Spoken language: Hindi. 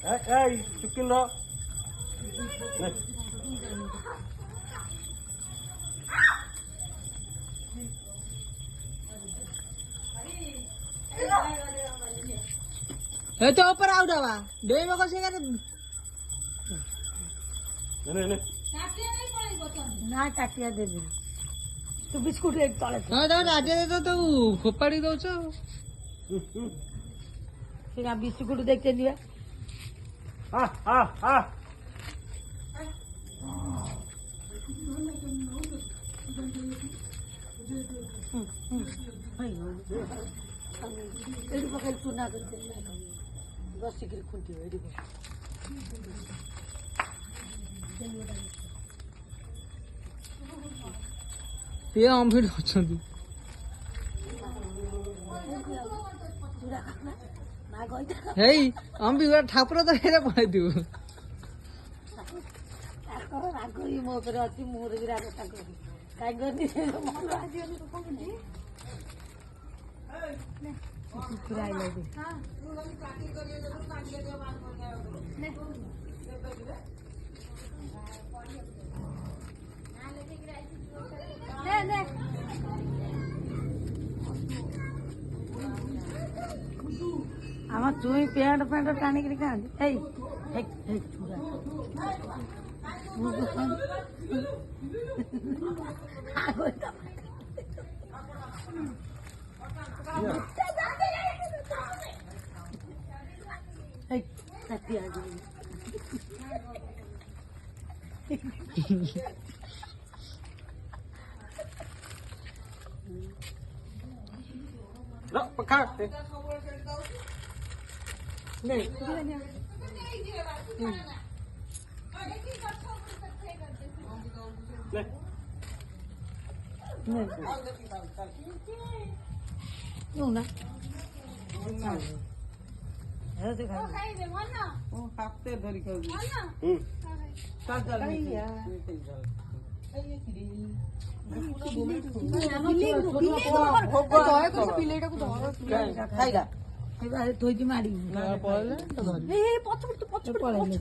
चुप रहो हे तो ऊपर आउ दवा डेई में कसे कर ने ना काटिया देबी तू बिस्कुट एक तले हां दादा आटे दे तो खोपाड़ी दो छ फिर बिस्कुट देखते लिए एडी पकड़ चुना करते बस सिकरी खुंटी एडी ये अम्बिड अछंती हेई अम्बी ठाकुर तो हेरे पड़े दिउ रागरी मो पर अछि मोर भी राग ताको काय गनी मन राजी अनि तो कोन दी पुराई ले दे हां तू गनी काटी करिए जरूर काटी दे बात कर ने ने आमा तुई पेंट पेंट टाणी करी खांदी हेई हे हे छुरा लो पक्का नहीं ले क्यों ना है तो खाई ओ कापते धरी कर चल चल खाइगा धोई मारी पळले तो धरी ए पछ पछ पळले